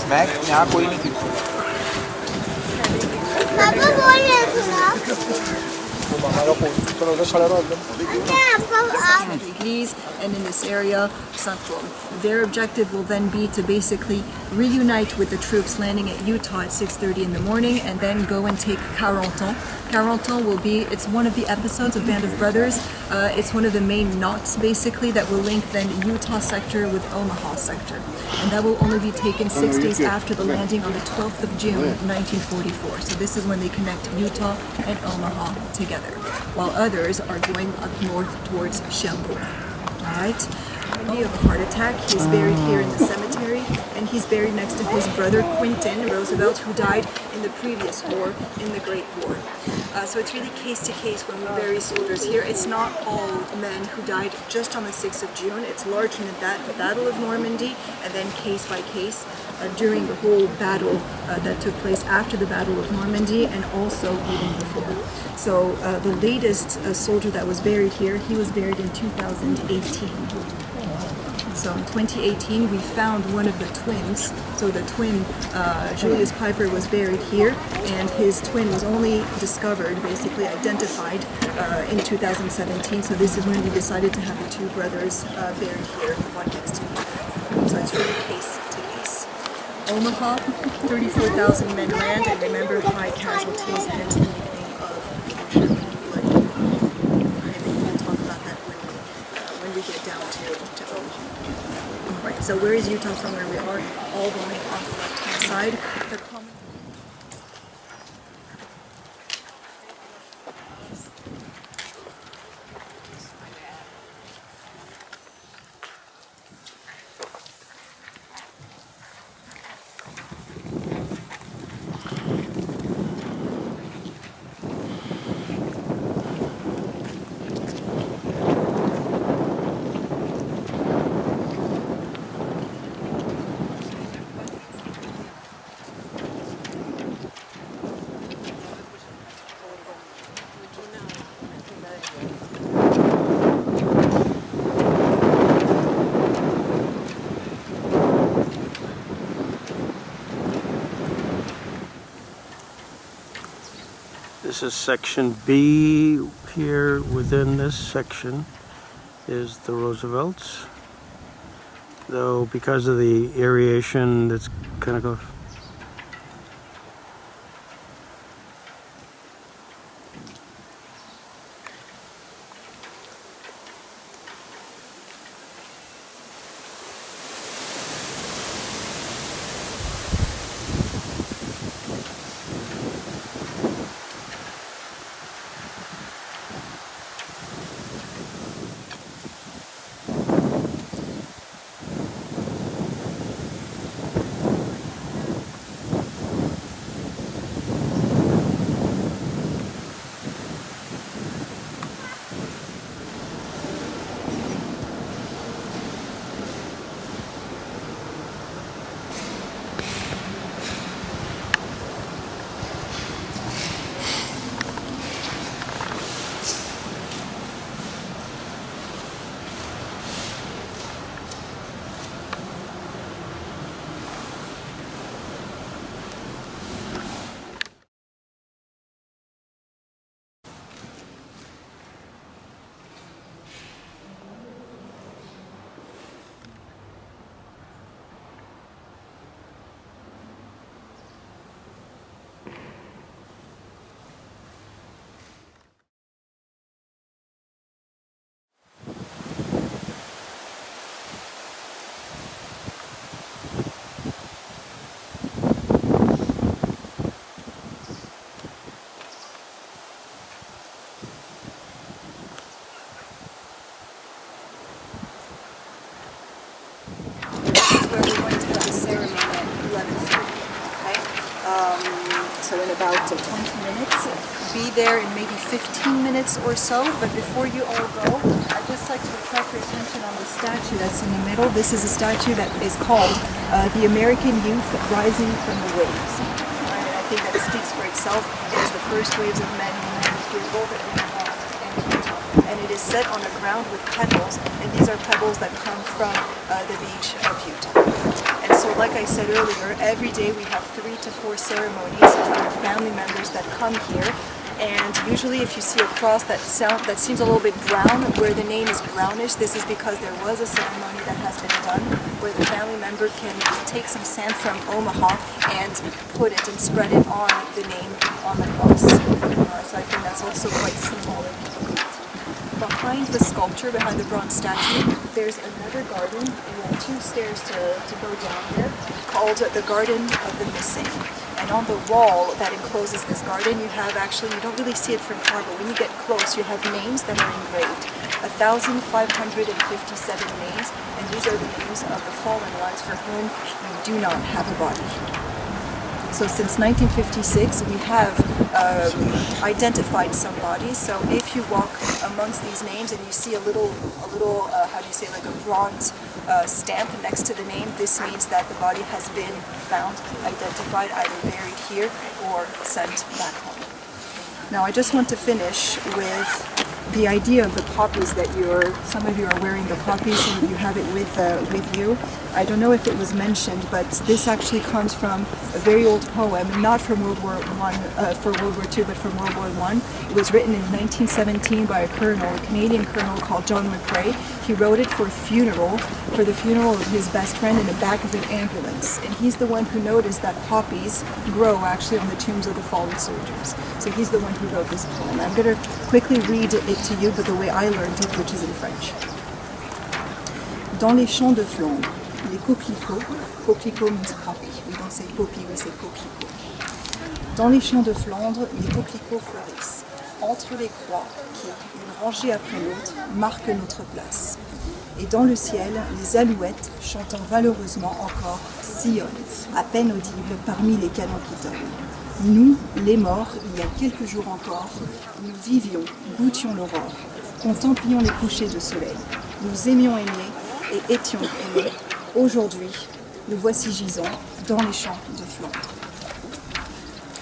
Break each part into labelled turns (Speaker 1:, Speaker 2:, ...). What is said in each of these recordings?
Speaker 1: मैं यहाँ कोई नहीं थी
Speaker 2: पापा बोल रहे थे ना
Speaker 3: and in this area, their objective will then be to basically reunite with the troops landing at Utah at 6:30 in the morning and then go and take Carentan. Carentan will be, it's one of the episodes of Band of Brothers. It's one of the main knots basically that will link then Utah sector with Omaha sector. And that will only be taken 6 days after the landing on the 12th of June, 1944. So this is when they connect Utah and Omaha together, while others are going up north towards Shelburne. Alright? He of a heart attack. He's buried here in the cemetery, and he's buried next to his brother Quinton Roosevelt, who died in the previous war, in the Great War. So it's really case to case when we bury soldiers here. It's not all men who died just on the 6th of June. It's larger than that, the Battle of Normandy, and then case by case during the whole battle that took place after the Battle of Normandy, and also even before. So the latest soldier that was buried here, he was buried in 2018. So in 2018, we found one of the twins. So the twin, Julius Piper, was buried here, and his twin was only discovered, basically identified, in 2017. So this is when we decided to have the two brothers buried here, one next to the other. So it's really case to case. Omaha, 34,000 men land, and remember, high casualties, hence the nickname of Bloody Omaha. I think we'll talk about that when we get down to Omaha. Right, so where is Utah from where we are? All going on the left-hand side. The common
Speaker 4: This is section B. Here within this section is the Roosevelts. Though because of the aeration that's kind of goes. So in about 20 minutes, be there in maybe 15 minutes or so. But before you all go, I'd just like to attract your attention on the statue that's in the middle. This is a statue that is called The American Youth Rising from the Waves. And I think that speaks for itself. It is the first waves of men who landed here both at Omaha and Utah. And it is set on a ground with pebbles, and these are pebbles that come from the beach of Utah. And So like I said earlier, every day we have 3 to 4 ceremonies for family members that come here. And usually if you see a cross that seems a little bit brown, where the name is brownish, this is because there was a ceremony that has been done where the family member can take some sand from Omaha and put it and spread it on the name on the cross. So I think that's also quite symbolic. Behind the sculpture, behind the bronze statue, there's another garden, and we have 2 stairs to go down there, called the Garden of the Missing. And on the wall that encloses this garden, you have actually, you don't really see it from far, but when you get close, you have names that are engraved. 1,557 names, and these are the names of the fallen ones for whom you do not have a body. So since 1956, we have identified some bodies. So if you walk amongst these names and you see a little, how do you say, like a bronze stamp next to the name, this means that the body has been found, identified, either buried here or sent back home. Now I just want to finish with the idea of the poppies that some of you are wearing the poppies, some of you have it with you. I don't know if it was mentioned, but this actually comes from a very old poem, not from World War II, but from World War I. It was written in 1917 by a Canadian colonel called John McCrae. He wrote it for the funeral of his best friend in the back of an ambulance. And he's the one who noticed that poppies grow actually on the tombs of the fallen soldiers. So he's the one who wrote this poem. I'm going to quickly read it to you, but the way I learned it, which is in French. Dans les champs de Flandre, les coquelicots means poppy. We don't say poppy, we say coquelicot. Dans les champs de Flandre, les coquelicots fleurissent. Entre les croix, qui, une rangée après l'autre, marquent notre place. Et dans le ciel, les alouettes, chantant valeureusement encore, sillonnent, à peine audibles parmi les canons qui tonnent. Nous, les morts, il y a quelques jours encore, nous vivions, goûtions l'aurore, contemplions les couchers de soleil. Nous aimions aimer et étions aimés. Aujourd'hui, nous voici gisant dans les champs de Flandre.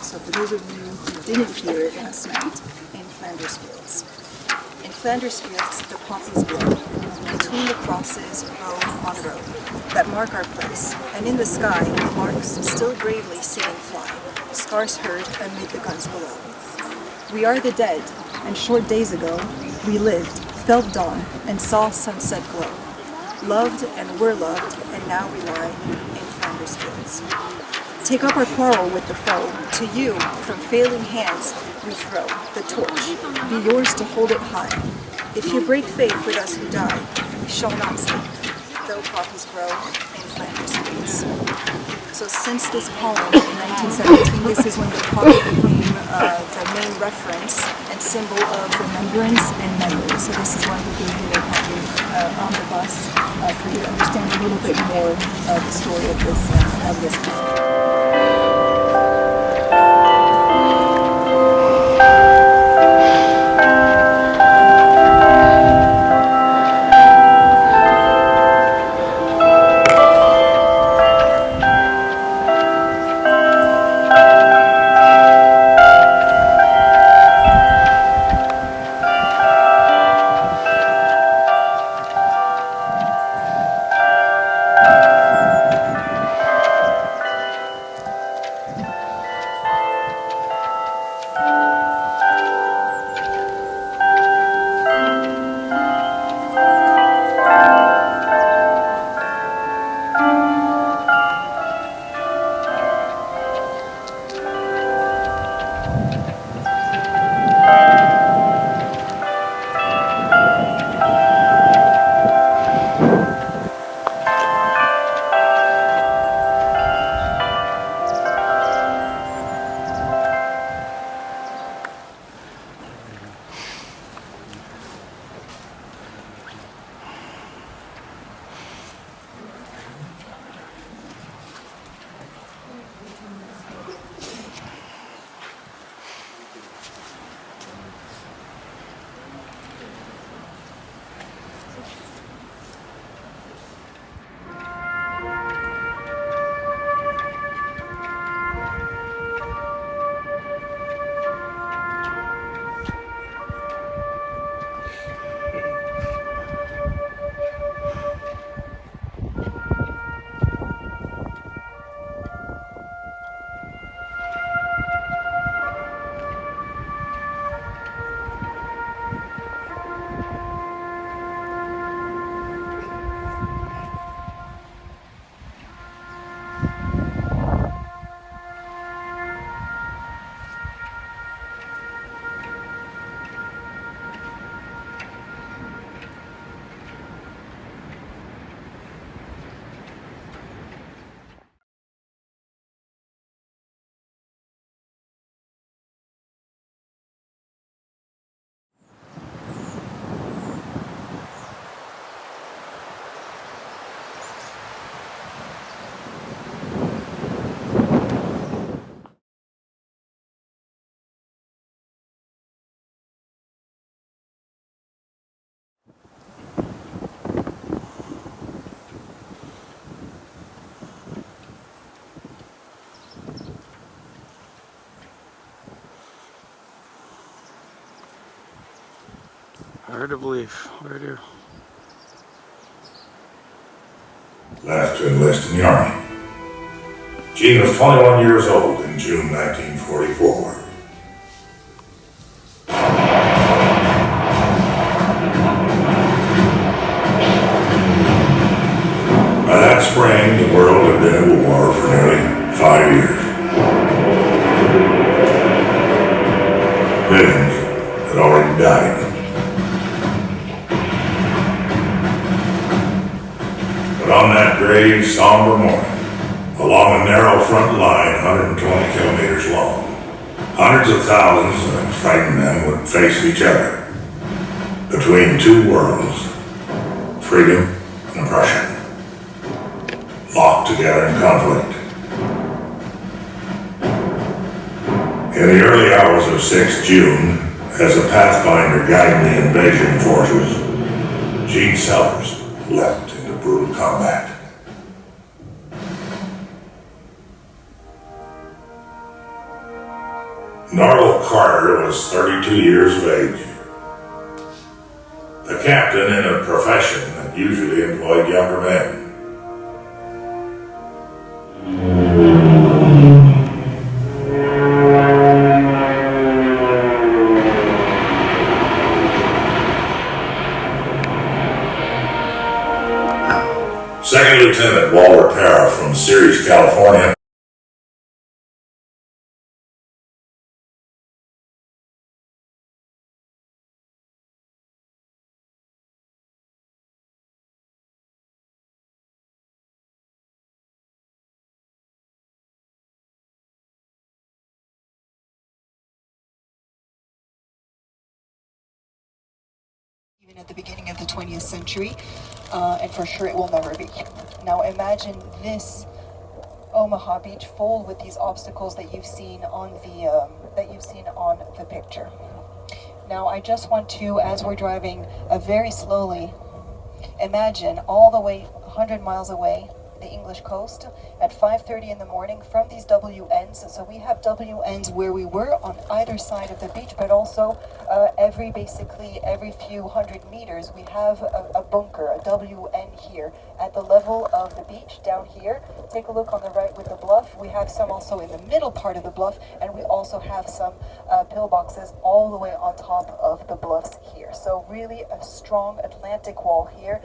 Speaker 4: So for those of you who didn't hear it last night, in Flanders Fields. In Flanders Fields, the poppies grow. Between the crosses, row on row, that mark our place. And in the sky, the larks still bravely singing fly, scarce heard amid the guns below. We are the dead, and short days ago, we lived, felt dawn, and saw sunset glow. Loved and were loved, and now we lie in Flanders Fields. Take up our quarrel with the foe. To you, from failing hands, we throw the torch. Be yours to hold it high. If you break faith with us who die, we shall not sleep, though poppies grow in Flanders Fields. So since this poem in 1917, this is when the poppy became the main reference and symbol of remembrance and memory. So this is why we gave you the poppy on the bus for you to understand a little bit more of the story of this poem.
Speaker 1: Hard to believe. Hard to.
Speaker 5: Left to enlist in the Army. Jean was 21 years old in June 1944. By that spring, the world had been at war for nearly 5 years. Millions had already died. But on that gray, somber morning, along a narrow front line 120 kilometers long, hundreds of thousands of frightened men would face each other between two worlds, freedom and oppression, locked together in conflict. In the early hours of 6 June, as a pathfinder guiding the invasion forces, Jean Sellers leapt into brutal combat. Norval Carter was 32 years of age, a captain in a profession that usually employed younger men. Second Lieutenant Walter Parra from Ceres, California,
Speaker 4: even at the beginning of the 20th century, and for sure it will never be. Now imagine this Omaha Beach full with these obstacles that you've seen on the picture. Now I just want to, as we're driving very slowly, imagine all the way 100 miles away, the English coast, at 5:30 in the morning from these WNs. So we have WNs where we were on either side of the beach, but also every few hundred meters we have a bunker, a WN here at the level of the beach down here. Take a look on the right with the bluff. We have some also in the middle part of the bluff, and we also have some pillboxes all the way on top of the bluffs here. So really a strong Atlantic wall here.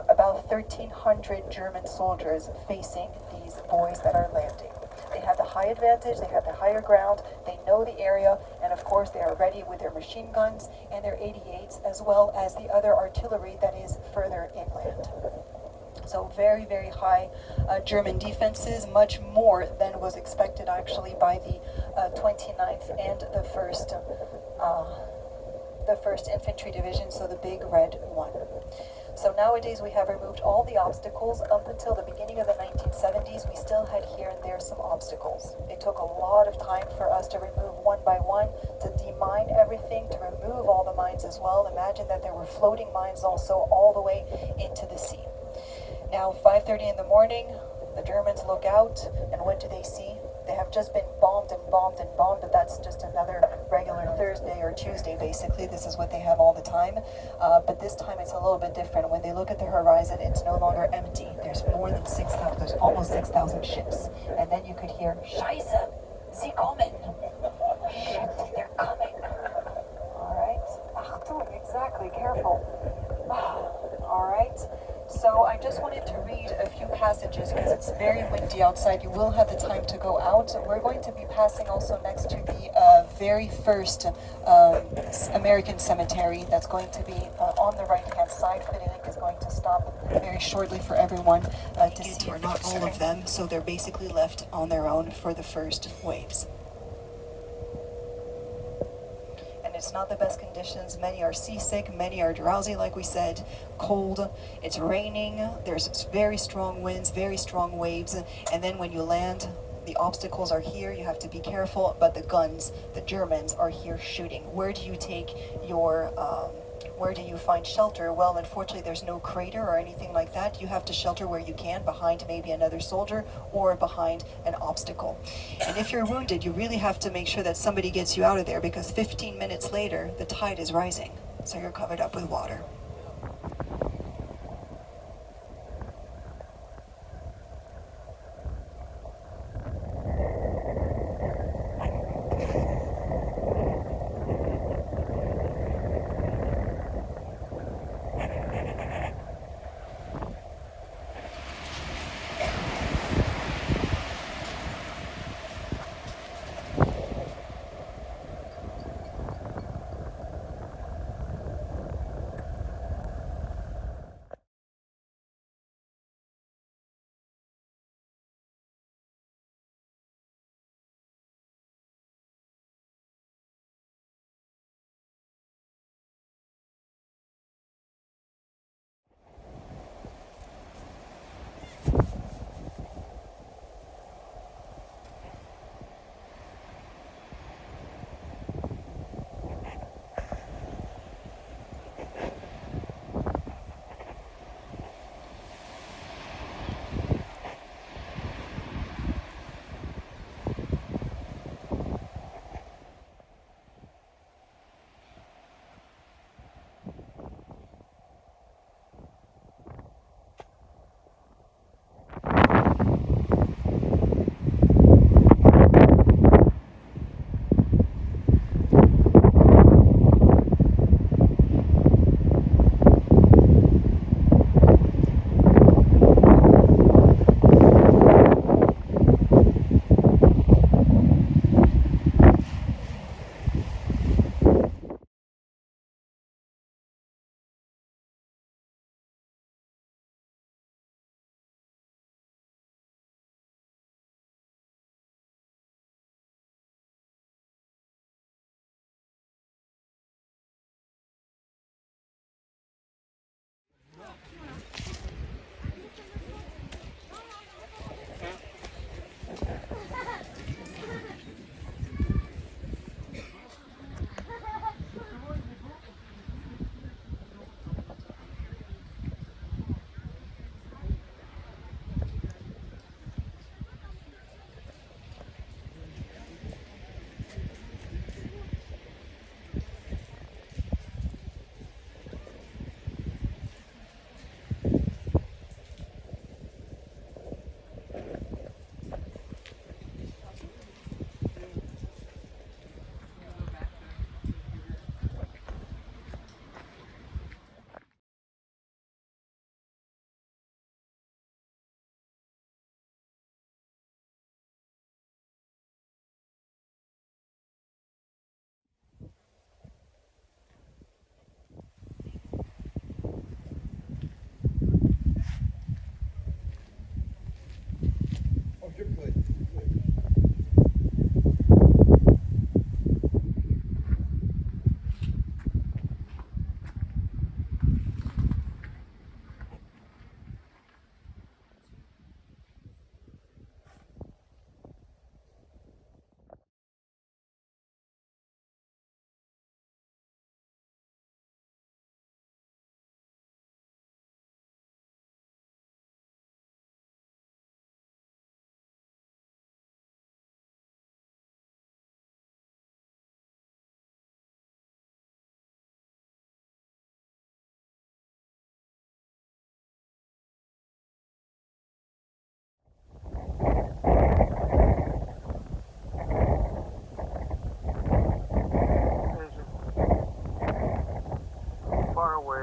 Speaker 4: About 1,300 German soldiers facing these boys that are landing. They have the high advantage, they have the higher ground, they know the area, and of course they are ready with their machine guns and their 88s, as well as the other artillery that is further inland. So very, very high German defenses, much more than was expected actually by the 29th and the 1st Infantry Division, so the big red one. So nowadays we have removed all the obstacles. Up until the beginning of the 1970s, we still had here and there some obstacles. It took a lot of time for us to remove one by one, to demine everything, to remove all the mines as well. Imagine that there were floating mines also all the way into the sea. Now 5:30 in the morning, the Germans look out, and what do they see? They have just been bombed and bombed and bombed, but that's just another regular Thursday or Tuesday, basically. This is what they have all the time. But this time it's a little bit different. When they look at the horizon, it's no longer empty. There's more than 6,000, there's almost 6,000 ships. And then you could hear, Scheiße, sie kommen. Shit, they're coming. All right. Achtung, exactly, careful. All right. So I just wanted to read a few passages because it's very windy outside. You will have the time to go out. We're going to be passing also next to the very first American cemetery that's going to be on the right-hand side. Frederic is going to stop very shortly for everyone to see, or not all of them, so they're basically left on their own for the first waves. It's not the best conditions. Many are seasick, many are drowsy, like we said, cold, it's raining, there's very strong winds, very strong waves, and then when you land, the obstacles are here, you have to be careful, but the guns, the Germans, are here shooting. Where do you take your, where do you find shelter? Well, unfortunately, there's no crater or anything like that. You have to shelter where you can, behind maybe another soldier or behind an obstacle. And if you're wounded, you really have to make sure that somebody gets you out of there, because 15 minutes later, the tide is rising.
Speaker 3: so you're covered up with water.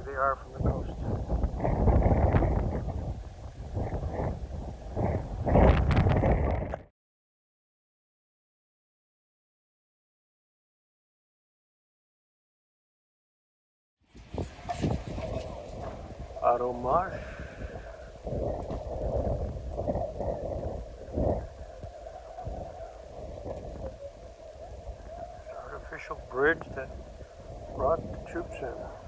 Speaker 1: They are from the coast. Auto Marsh. Artificial bridge that brought the troops in.